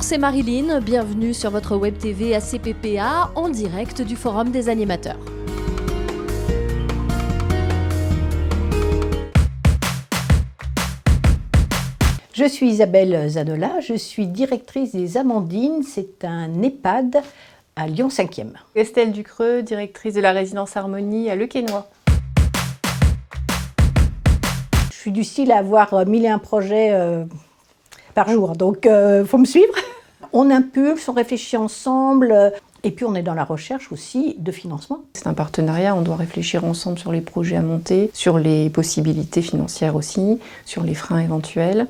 c'est Marilyn, bienvenue sur votre web TV ACPPA en direct du Forum des animateurs. Je suis Isabelle Zanola, je suis directrice des Amandines, c'est un EHPAD à Lyon 5e. Estelle Ducreux, directrice de la résidence Harmonie à Le Quesnoy. Je suis du style à avoir 1001 projets par jour, donc faut me suivre. On impulse, on réfléchit ensemble, et puis on est dans la recherche aussi de financement. C'est un partenariat, on doit réfléchir ensemble sur les projets à monter, sur les possibilités financières aussi, sur les freins éventuels.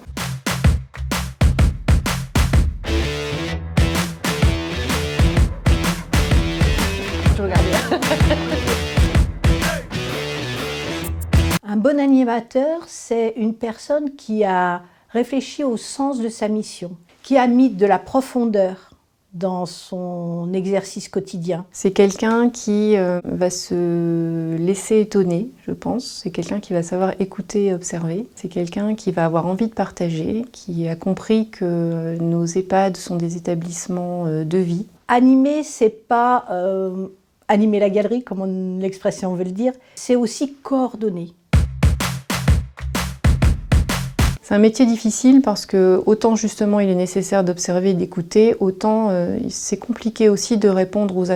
Un bon animateur, c'est une personne qui a réfléchi au sens de sa mission, qui a mis de la profondeur dans son exercice quotidien. C'est quelqu'un qui va se laisser étonner, je pense. C'est quelqu'un qui va savoir écouter et observer. C'est quelqu'un qui va avoir envie de partager, qui a compris que nos EHPAD sont des établissements de vie. Animer, c'est pas animer la galerie, comme l'expression veut le dire, c'est aussi coordonner. C'est un métier difficile parce que autant justement il est nécessaire d'observer et d'écouter, autant c'est compliqué aussi de répondre aux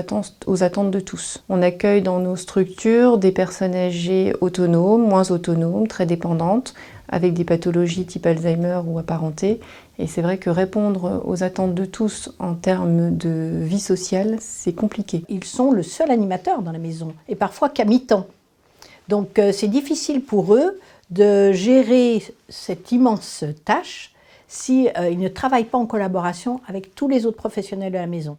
attentes de tous. On accueille dans nos structures des personnes âgées autonomes, moins autonomes, très dépendantes, avec des pathologies type Alzheimer ou apparentées. Et c'est vrai que répondre aux attentes de tous en termes de vie sociale, c'est compliqué. Ils sont le seul animateur dans la maison, et parfois qu'à mi-temps. Donc c'est difficile pour eux de gérer cette immense tâche s'ils ne travaillent pas en collaboration avec tous les autres professionnels de la maison.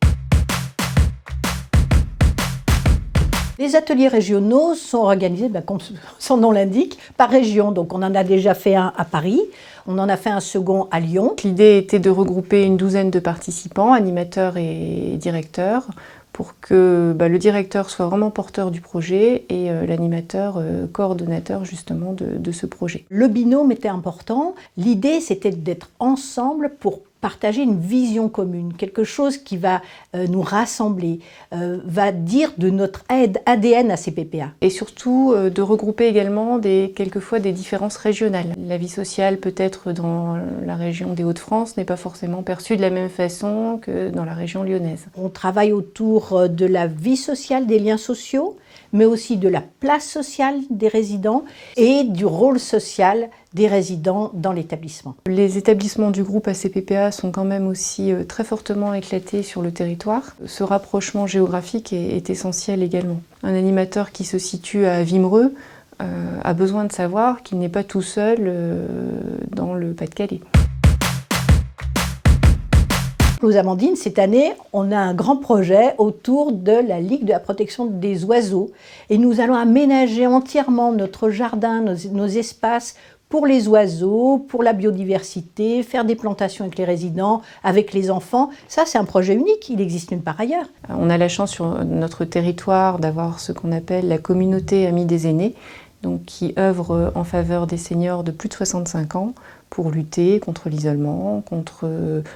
Les ateliers régionaux sont organisés, comme son nom l'indique, par région. Donc on en a déjà fait un à Paris, on en a fait un second à Lyon. L'idée était de regrouper une douzaine de participants, animateurs et directeurs, pour que le directeur soit vraiment porteur du projet et l'animateur coordonnateur justement de ce projet. Le binôme était important. L'idée, c'était d'être ensemble pour partager une vision commune, quelque chose qui va nous rassembler, va dire de notre ADN ACPPA. Et surtout de regrouper également quelquefois des différences régionales. La vie sociale peut-être dans la région des Hauts-de-France n'est pas forcément perçue de la même façon que dans la région lyonnaise. On travaille autour de la vie sociale, des liens sociaux, mais aussi de la place sociale des résidents et du rôle social des résidents dans l'établissement. Les établissements du groupe ACPPA sont quand même aussi très fortement éclatés sur le territoire. Ce rapprochement géographique est essentiel également. Un animateur qui se situe à Wimereux a besoin de savoir qu'il n'est pas tout seul dans le Pas-de-Calais. Aux Amandines, cette année, on a un grand projet autour de la Ligue de la protection des oiseaux. Et nous allons aménager entièrement notre jardin, nos espaces pour les oiseaux, pour la biodiversité, faire des plantations avec les résidents, avec les enfants. Ça, c'est un projet unique, il existe nulle part ailleurs. On a la chance sur notre territoire d'avoir ce qu'on appelle la communauté Amis des aînés, donc qui œuvre en faveur des seniors de plus de 65 ans pour lutter contre l'isolement, contre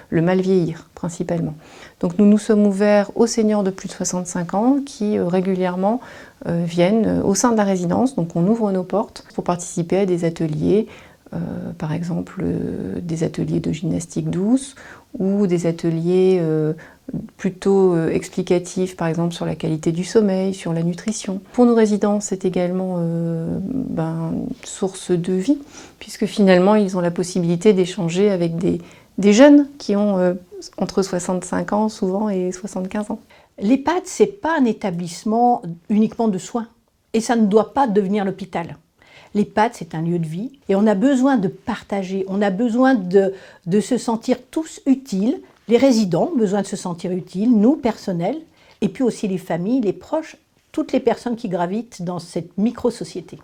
le mal vieillir principalement. Donc nous nous sommes ouverts aux seniors de plus de 65 ans qui régulièrement viennent au sein de la résidence. Donc on ouvre nos portes pour participer à des ateliers, par exemple des ateliers de gymnastique douce ou des ateliers plutôt explicatifs, par exemple sur la qualité du sommeil, sur la nutrition. Pour nos résidents, c'est également une source de vie, puisque finalement, ils ont la possibilité d'échanger avec des jeunes qui ont entre 65 ans souvent et 75 ans. L'EHPAD, ce n'est pas un établissement uniquement de soins, et ça ne doit pas devenir l'hôpital. L'EHPAD, c'est un lieu de vie, et on a besoin de partager, on a besoin de se sentir tous utiles. Les résidents ont besoin de se sentir utiles, nous, personnels, et puis aussi les familles, les proches, toutes les personnes qui gravitent dans cette micro-société.